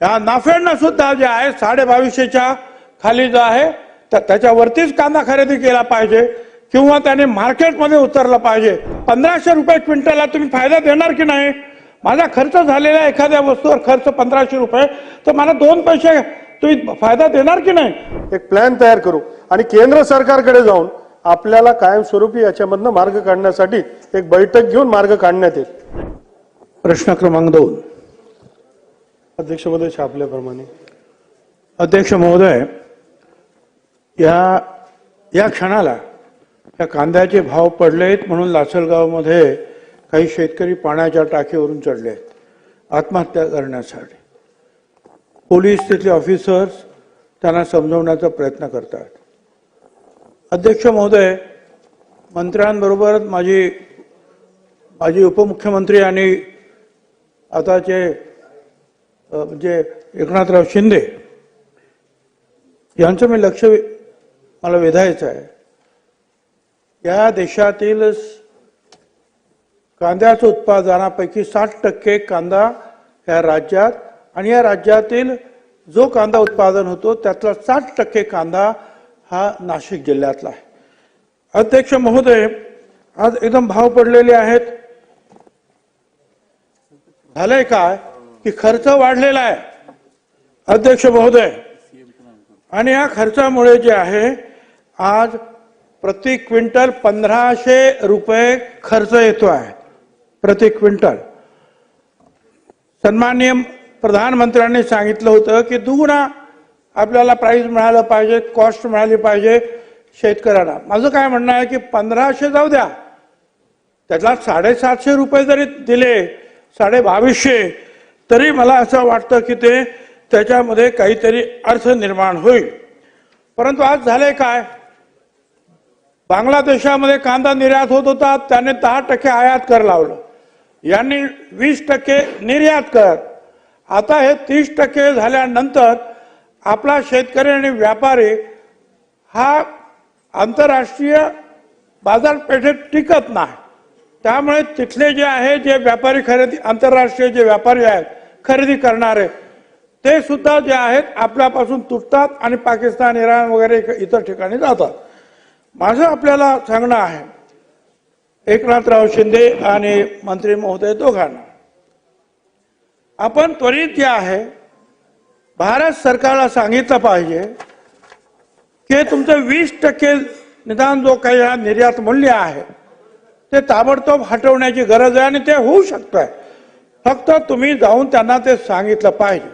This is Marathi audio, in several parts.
या नाफेडनं सुद्धा जे आहे 2250च्या खाली जो आहे त्याच्यावरतीच कांदा खरेदी केला पाहिजे किंवा त्याने मार्केटमध्ये उतरला पाहिजे। 1500 रुपये क्विंटलला तुम्ही फायदा देणार की नाही? माझा खर्च झालेला एखाद्या वस्तूवर खर्च 1500 रुपये, तर मला 2 पैसे तुम्ही फायदा देणार की नाही? एक प्लॅन तयार करू आणि केंद्र सरकारकडे जाऊन आपल्याला कायमस्वरूपी याच्यामधनं मार्ग काढण्यासाठी एक बैठक घेऊन मार्ग काढण्यात येईल। प्रश्न क्रमांक 2। अध्यक्ष महोदय, छापल्याप्रमाणे अध्यक्ष महोदय, या क्षणाला या कांद्याचे भाव पडलेत म्हणून लासलगावमध्ये काही शेतकरी पाण्याच्या टाकीवरून चढले आहेत आत्महत्या करण्यासाठी। पोलीस तिथले ऑफिसर्स त्यांना समजवण्याचा प्रयत्न करतात। अध्यक्ष महोदय, मंत्र्यांबरोबर माझी उपमुख्यमंत्री आणि आताचे म्हणजे एकनाथराव शिंदे यांचं मी लक्ष मला वेधायचं आहे। या देशातील कांद्याच्या उत्पादनापैकी 60% कांदा या राज्यात आणि या राज्यातील जो कांदा उत्पादन होतो त्यातला 60% कांदा हा नाशिक जिल्ह्यातला आहे। अध्यक्ष महोदय, आज एकदम भाव पडलेले आहेत। झालंय काय की खर्च वाढलेला आहे अध्यक्ष महोदय, आणि या खर्चामुळे जे आहे आज प्रति क्विंटल 1500 रुपये खर्च येतो आहे प्रति क्विंटल। सन्माननीय प्रधानमंत्र्यांनी सांगितलं होतं की दुगुणा आपल्याला प्राइस मिळालं पाहिजे, कॉस्ट मिळाली पाहिजे शेतकऱ्यांना। माझं काय म्हणणं आहे की 1500 जाऊ द्या, त्यातला 750 रुपये जरी दिले, 2250, तरी मला असं वाटतं की ते त्याच्यामध्ये काहीतरी अर्थ निर्माण होईल। परंतु आज झाले काय, बांगलादेशामध्ये कांदा निर्यात होत होता, त्याने 10% आयात कर लावलं, यांनी 20% निर्यात कर। आता हे 30% झाल्यानंतर आपला शेतकरी आणि व्यापारी हा आंतरराष्ट्रीय बाजारपेठेत टिकत नाही। त्यामुळे तिथले जे आहे जे व्यापारी खरेदी आंतरराष्ट्रीय जे व्यापारी आहेत खरेदी करणारे ते सुद्धा जे आहेत आपल्यापासून तुटतात आणि पाकिस्तान, इराण वगैरे इतर ठिकाणी जातात। माझं आपल्याला सांगणं आहे एकनाथराव शिंदे आणि मंत्री महोदय दोघांना, आपण त्वरित जे आहे भारत सरकारला सांगितलं पाहिजे की तुमचं 20% निदान जो काही हा निर्यात मूल्य आहे ते ताबडतोब हटवण्याची गरज आहे आणि ते होऊ शकतंय। फक्त तुम्ही जाऊन त्यांना ते सांगितलं पाहिजे।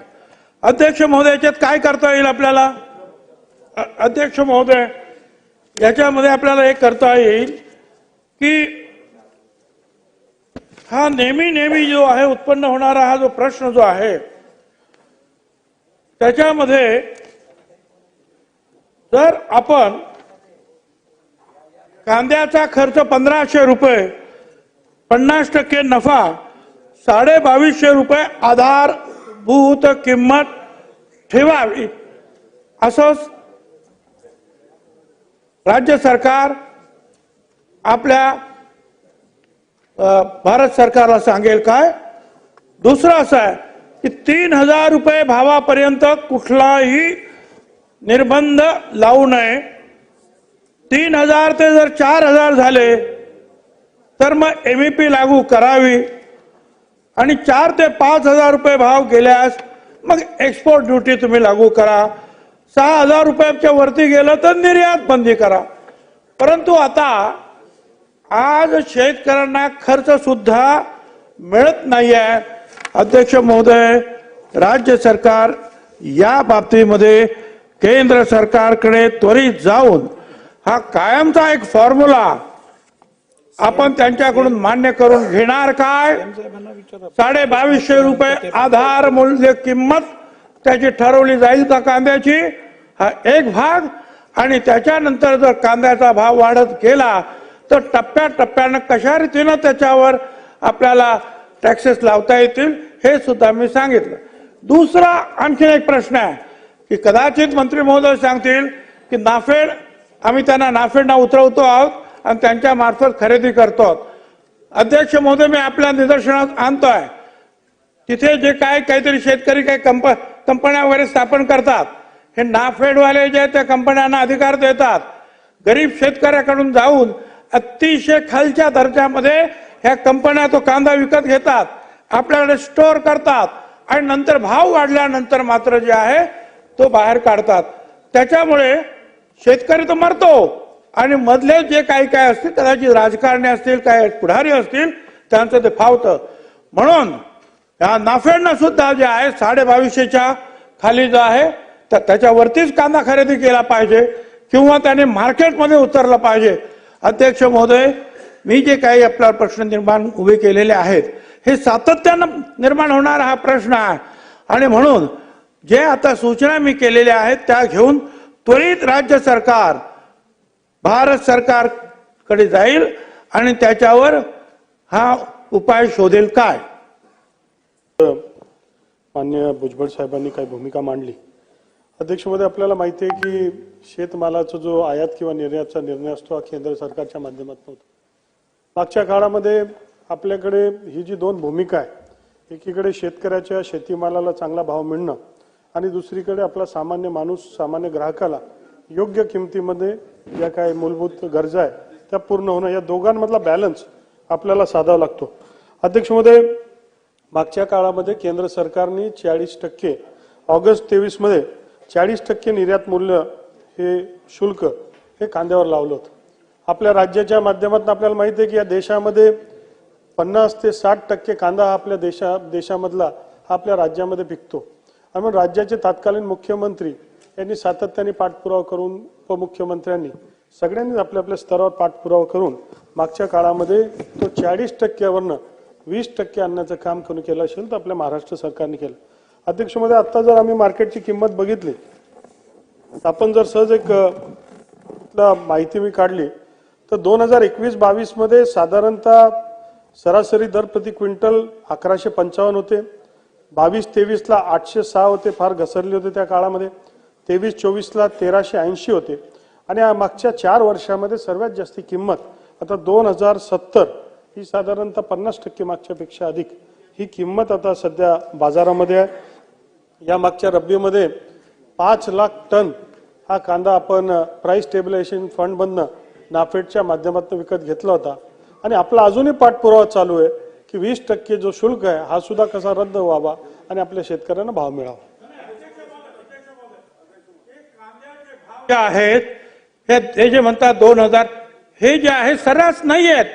अध्यक्ष महोदय, याच्यात काय करता येईल आपल्याला? अध्यक्ष महोदय, याच्यामध्ये आपल्याला एक करता येईल की हा नेहमी जो आहे उत्पन्न होणारा हा जो प्रश्न जो आहे त्याच्यामध्ये जर आपण कांद्याचा खर्च 1500 रुपये, 50% नफा, 2250 रुपये आधारभूत किंमत ठेवावी असं राज्य सरकार आपल्या भारत सरकारला सांगेल काय? दुसरं असं आहे की 3000 रुपये भावापर्यंत कुठलाही निर्बंध लावू नये। 3000 ते जर 4000 झाले तर मग MEP लागू करावी आणि 4 ते 5000 रुपये भाव गेल्यास मग एक्सपोर्ट ड्युटी तुम्ही लागू करा। 6000 रुपयाच्या वरती गेलं तर निर्यात बंदी करा। परंतु आता आज शेतकऱ्यांना खर्च सुद्धा मिळत नाही आहे। अध्यक्ष महोदय, राज्य सरकार या बाबतीमध्ये केंद्र सरकारकडे त्वरित जाऊन हा कायमचा एक फॉर्म्युला आपण त्यांच्याकडून मान्य करून घेणार काय? 2250 रुपये आधार मूल्य किंमत त्याची ठरवली जाईल का कांद्याची? हा एक भाग, आणि त्याच्यानंतर जर कांद्याचा भाव वाढत गेला तर टप्प्याटप्प्यानं कशा रीतीनं त्याच्यावर आपल्याला टॅक्सेस लावता येतील हे सुद्धा मी सांगितलं। दुसरा आणखी एक प्रश्न आहे की कदाचित मंत्री महोदय सांगतील की नाफेड, आम्ही त्यांना नाफेडना उतरवतो आहोत आणि त्यांच्या मार्फत खरेदी करतो। अध्यक्ष महोदय, मी आपल्या निदर्शनात आणतोय तिथे जे काहीतरी शेतकरी काही कंपन्या वगैरे स्थापन करतात, हे नाफेडवाले जे त्या कंपन्यांना अधिकार देतात, गरीब शेतकऱ्याकडून जाऊन अतिशय खालच्या दर्जामध्ये ह्या कंपन्या तो कांदा विकत घेतात, आपल्याकडे स्टोअर करतात आणि नंतर भाव वाढल्यानंतर मात्र जे आहे तो बाहेर काढतात. त्याच्यामुळे शेतकरी तर मरतो आणि मधले जे काही असतील, कदाचित राजकारणी असतील, काही पुढारी असतील, त्यांचं ते फावतं. म्हणून या नाफेडनं सुद्धा जे आहे 2250च्या खाली जो आहे त्याच्यावरतीच कांदा खरेदी केला पाहिजे किंवा त्याने मार्केटमध्ये उतरलं पाहिजे. अध्यक्ष महोदय, मी जे काही आपला प्रश्न निर्माण उभे केलेले आहेत, हे सातत्यानं निर्माण होणारा हा प्रश्न आहे आणि म्हणून जे आता सूचना मी केलेल्या आहेत त्या घेऊन त्वरित राज्य सरकार भारत सरकारकडे जाईल आणि त्याच्यावर हा उपाय शोधेल. काय माननीय भुजबळ साहेबांनी काही भूमिका मांडली. अध्यक्ष महोदय, आपल्याला माहिती आहे की शेतमालाचा जो आयात किंवा निर्यातचा निर्णय असतो हा केंद्र सरकारच्या माध्यमातून होतो. मागच्या काळामध्ये आपल्याकडे ही जी दोन भूमिका आहे, एकीकडे शेतकऱ्याच्या शेतीमालाला चांगला भाव मिळणं आणि दुसरीकडे आपला सामान्य माणूस, सामान्य ग्राहकाला योग्य किमतीमध्ये ज्या काही मूलभूत गरजा आहे त्या पूर्ण होणं, या दोघांमधला बॅलन्स आपल्याला साधावा लागतो. अध्यक्ष महोदय, मागच्या काळामध्ये केंद्र सरकारने 40% ऑगस्ट 23 मध्ये 40% निर्यात मूल्य हे शुल्क हे कांद्यावर लावलं होतं. आपल्या राज्याच्या माध्यमातून आपल्याला माहिती आहे की या देशामध्ये 50 ते 60% कांदा हा आपल्या देशामधला हा आपल्या राज्यामध्ये पिकतो. आणि म्हणून राज्याचे तत्कालीन मुख्यमंत्री यांनी सातत्याने पाठपुरावा करून, उपमुख्यमंत्र्यांनी सगळ्यांनी आपल्या आपल्या स्तरावर पाठपुरावा करून मागच्या काळामध्ये तो 40%वरनं 20% आणण्याचं काम कोणी केलं असेल तर आपल्या महाराष्ट्र सरकारने केलं. अध्यक्ष महोदय, आता जर आम्ही मार्केटची किंमत बघितली, आपण जर सहज एक माहिती मी काढली तर 2021-22 मध्ये साधारणतः सरासरी दर प्रति क्विंटल 1155 होते. 22-23 ला 806 होते, फार घसरले होते त्या काळामध्ये. 23-24 ला 1380 होते आणि मागच्या 4 वर्षामध्ये सर्वात जास्ती किंमत आता 2070 ही साधारणतः 50% मागच्या पेक्षा अधिक ही किंमत आता सध्या बाजारामध्ये आहे. या मागच्या रब्बीमध्ये 5 लाख टन हा कांदा आपण प्राइस स्टेबिलायझेशन फंड मधनं नाफेडच्या माध्यमातून विकत घेतला होता आणि आपला अजूनही पाठपुरावा चालू आहे की 20% जो शुल्क आहे हा सुद्धा कसा रद्द व्हावा आणि आपल्या शेतकऱ्यांना भाव मिळावा. जे आहेत हे जे म्हणतात 2000 हे जे आहे सर्रास नाही आहेत.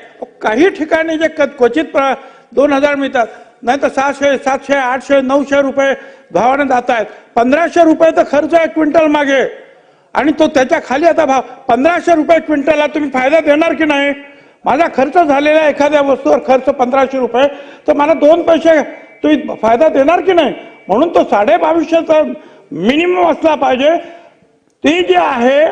काही ठिकाणी जे क्वचित 2000 मिळतात, नाही तर 600, 700, 800, 900 रुपये भावाने जात आहेत. 1500 रुपये तर खर्च आहे क्विंटल मागे आणि तो त्याच्या खाली आता भाव 1500 रुपये क्विंटलला तुम्ही फायदा देणार की नाही? माझा खर्च झालेला एखाद्या वस्तूवर खर्च 1500 रुपये, तर मला 2 पैसे तुम्ही फायदा देणार की नाही? म्हणून तो 2250चा मिनिमम असला पाहिजे. ती जी आहे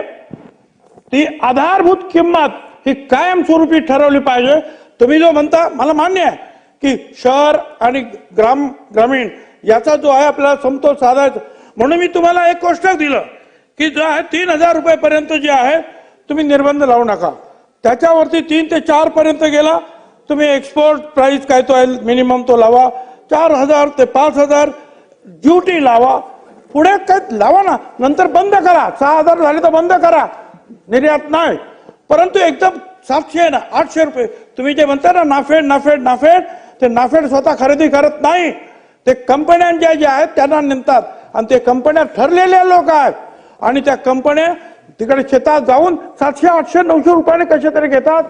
ती आधारभूत किंमत ही कायमस्वरूपी ठरवली पाहिजे. तुम्ही जो म्हणता मला मान्य आहे की शहर आणि ग्रामीण याचा जो आहे आपल्याला समतोल साधायचा, म्हणून मी तुम्हाला एक गोष्ट दिलं की जो आहे 3000 रुपयेपर्यंत जे आहे तुम्ही निर्बंध लावू नका. त्याच्यावरती 3 ते 4 पर्यंत गेला तुम्ही एक्सपोर्ट प्राइस काय तो आहे मिनिमम तो लावा. 4000 ते 5000 ड्युटी लावा. पुढे काय लावा ना, नंतर बंद करा. 6000 झाले तर बंद करा, निर्यात नाही. परंतु एकदम 700 ना 800 रुपये तुम्ही जे म्हणता ना नाफेड, ते नाफेड स्वतः खरेदी करत नाही. ते कंपन्यांच्या ज्या आहेत त्यांना नेमतात आणि ते कंपन्या ठरलेल्या लोक आहेत आणि त्या कंपन्या तिकडे शेतात जाऊन 700, 800, 900 रुपयाने कसे तरी घेतात.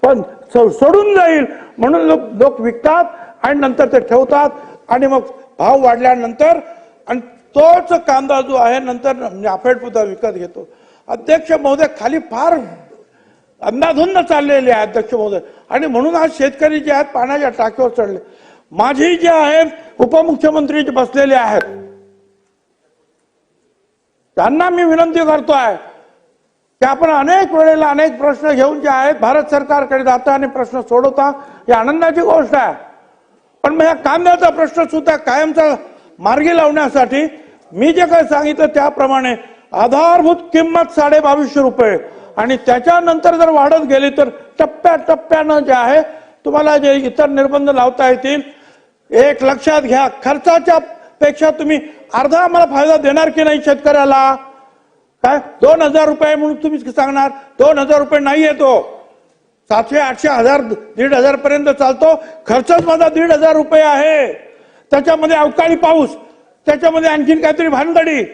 पण सोडून जाईल म्हणून लोक विकतात आणि नंतर ते ठेवतात आणि मग भाव वाढल्यानंतर आणि तोच कांदा जो आहे नंतर नाफेड सुद्धा विकत घेतो. अध्यक्ष महोदय, खाली फार अंदाधुंद चाललेले आहे अध्यक्ष महोदय आणि म्हणून आज शेतकरी जे आहेत पाण्याच्या टाकीवर चढले. माझी जे आहेत उपमुख्यमंत्री जे बसलेले आहेत त्यांना मी विनंती करतोय की आपण अनेक वेळेला अनेक प्रश्न घेऊन जे आहेत भारत सरकारकडे जाता आणि प्रश्न सोडवता, ही आनंदाची गोष्ट आहे. पण मग या कांद्याचा प्रश्न सुद्धा कायमचा मार्गी लावण्यासाठी मी जे काही सांगितलं त्याप्रमाणे आधारभूत किंमत 2250 रुपये आणि त्याच्यानंतर जर वाढत गेली तर टप्प्याटप्प्यानं जे आहे तुम्हाला जे इतर निर्बंध लावता येतील. एक लक्षात घ्या, खर्चाच्या पेक्षा तुम्ही अर्धा आम्हाला फायदा देणार की नाही शेतकऱ्याला? काय 2,000 रुपये म्हणून तुम्ही सांगणार? 2,000 रुपये नाही येतो, 700, 800, 1000, 1,500 पर्यंत चालतो. खर्चच माझा 1,500 रुपये आहे. त्याच्यामध्ये अवकाळी पाऊस, त्याच्यामध्ये आणखीन काहीतरी भानगडी,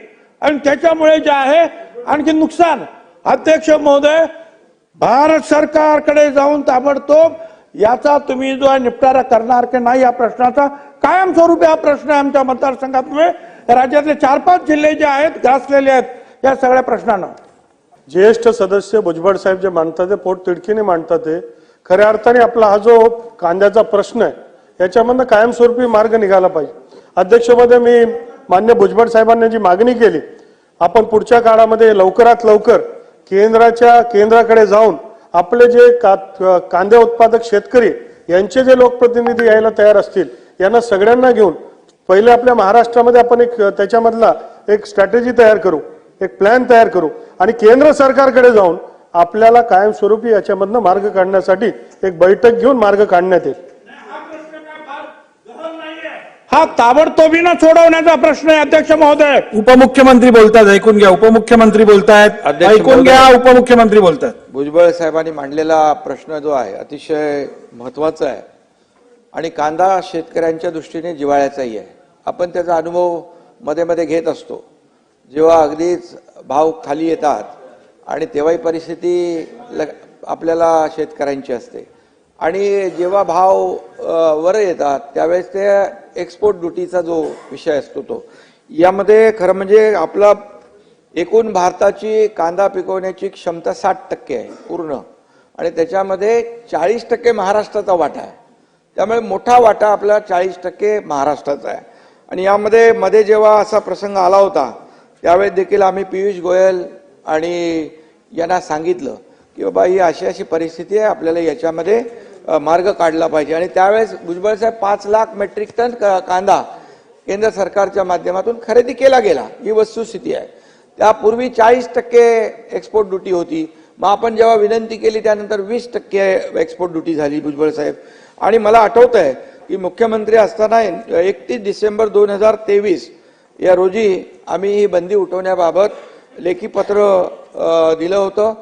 आणि त्याच्यामुळे जे आहे आणखी नुकसान. अध्यक्ष महोदय, भारत सरकारकडे जाऊन ताबडतोब याचा तुम्ही जो आहे निपटारा करणार की नाही या प्रश्नाचा कायमस्वरूपी हा प्रश्न आहे आमच्या मतदारसंघातमुळे. राज्यातले 4-5 जिल्हे जे आहेत ग्रासलेले आहेत या सगळ्या प्रश्नांना. ज्येष्ठ सदस्य भुजबळ साहेब जे मांडतात ते पोट तिडकीने मांडतात ते खऱ्या अर्थाने आपला हा जो कांद्याचा प्रश्न आहे याच्यामधनं कायमस्वरूपी मार्ग निघाला पाहिजे. अध्यक्षमध्ये मी मान्य भुजबळ साहेबांनी जी मागणी केली, आपण पुढच्या काळामध्ये लवकरात लवकर केंद्राकडे जाऊन आपले जे कांदे उत्पादक शेतकरी यांचे जे लोकप्रतिनिधी यायला तयार असतील यांना सगळ्यांना घेऊन पहिले आपल्या महाराष्ट्रामध्ये आपण एक त्याच्यामधला एक स्ट्रॅटेजी तयार करू, एक प्लॅन तयार करू आणि केंद्र सरकारकडे जाऊन आपल्याला कायमस्वरूपी याच्यामधनं मार्ग काढण्यासाठी एक बैठक घेऊन मार्ग काढण्यात येईल. हा ताबडतोबीनं सोडवण्याचा प्रश्न आहे अध्यक्ष महोदय. उपमुख्यमंत्री बोलतात, ऐकून घ्या. उपमुख्यमंत्री बोलतायत, अध्यक्ष ऐकून घ्या. उपमुख्यमंत्री बोलतात. भुजबळ साहेबांनी मांडलेला प्रश्न जो आहे अतिशय महत्वाचा आहे आणि कांदा शेतकऱ्यांच्या दृष्टीने जिव्हाळ्याचाही आहे. आपण त्याचा अनुभव मध्ये मध्ये घेत असतो. जेव्हा अगदीच भाव खाली येतात आणि तेव्हाही परिस्थिती आपल्याला शेतकऱ्यांची असते, आणि जेव्हा भाव वर येतात त्यावेळेस ते एक्सपोर्ट ड्युटीचा जो विषय असतो तो यामध्ये खरं म्हणजे आपला एकूण भारताची कांदा पिकवण्याची क्षमता 60% आहे पूर्ण, आणि त्याच्यामध्ये 40% महाराष्ट्राचा वाटा आहे. त्यामुळे मोठा वाटा आपला 40% महाराष्ट्राचा आहे. आणि यामध्ये मध्ये जेव्हा असा प्रसंग आला होता त्यावेळेस देखील आम्ही पियुष गोयल आणि यांना सांगितलं की बाबा ही अशी अशी परिस्थिती आहे, आपल्याला याच्यामध्ये मार्ग काढला पाहिजे. आणि त्यावेळेस भुजबळ साहेब 5 लाख मेट्रिक टन कांदा केंद्र सरकारच्या माध्यमातून खरेदी केला गेला, ही वस्तुस्थिती आहे. त्यापूर्वी 40% एक्सपोर्ट ड्युटी होती. मग आपण जेव्हा विनंती केली त्यानंतर 20% एक्सपोर्ट ड्युटी झाली भुजबळ साहेब. आणि मला आठवत आहे की मुख्यमंत्री असताना 31 डिसेंबर 2023 या रोजी आम्ही ही बंदी उठवण्याबाबत लेखी पत्र दिलं होतं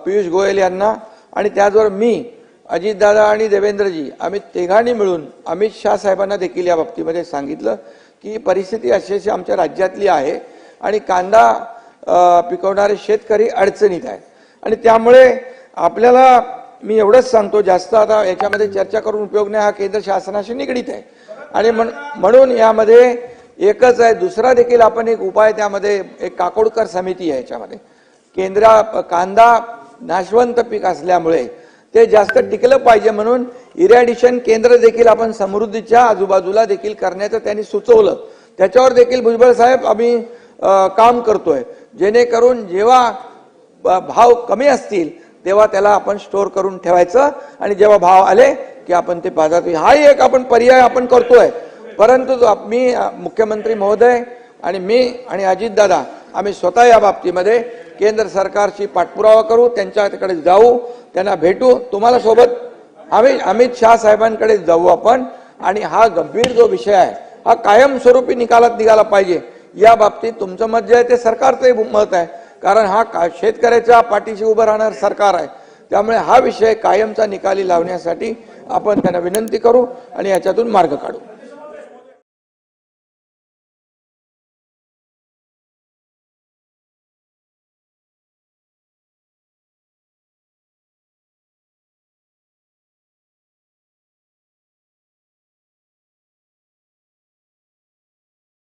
पियुष गोयल यांना, आणि त्याचबरोबर मी, अजितदादा आणि देवेंद्रजी आम्ही तिघांनी मिळून अमित शाह साहेबांना देखील या बाबतीमध्ये सांगितलं की परिस्थिती अशी आमच्या राज्यातली आहे आणि कांदा पिकवणारे शेतकरी अडचणीत आहेत. आणि त्यामुळे आपल्याला मी एवढंच सांगतो, जास्त आता याच्यामध्ये चर्चा करून उपयोग नाही, हा केंद्र शासनाशी निगडीत आहे. आणि म्हणून यामध्ये एकच आहे. दुसरा देखील आपण एक उपाय त्यामध्ये एक काकोडकर समिती आहे याच्यामध्ये. कांदा नाशवंत पीक असल्यामुळे ते जास्त टिकलं पाहिजे म्हणून इरॅडिशन केंद्र देखील आपण समृद्धीच्या आजूबाजूला देखील करण्याचं त्यांनी सुचवलं. त्याच्यावर देखील भुजबळ साहेब आम्ही काम करतोय, जेणेकरून जेव्हा भाव कमी असतील तेव्हा त्याला आपण स्टोअर करून ठेवायचं आणि जेव्हा भाव आले की आपण ते बाजारात, हाही एक आपण पर्याय आपण करतोय. परंतु मी मुख्यमंत्री महोदय आणि मी आणि अजितदादा आम्ही स्वतः या बाबतीमध्ये केंद्र सरकारची पाठपुरावा करू, त्यांच्याकडे जाऊ, त्यांना भेटू. तुम्हाला सोबत अमित शाह साहेबांकडे जाऊ आपण, आणि हा गंभीर जो विषय आहे हा कायमस्वरूपी निकालात निघाला पाहिजे. या बाबतीत तुमचं मत जे आहे ते सरकारचंही मत आहे, कारण हा शेतकऱ्याच्या पाठीशी उभं राहणार सरकार आहे. त्यामुळे हा विषय कायमचा निकाली लावण्यासाठी आपण त्यांना विनंती करू आणि याच्यातून मार्ग काढू.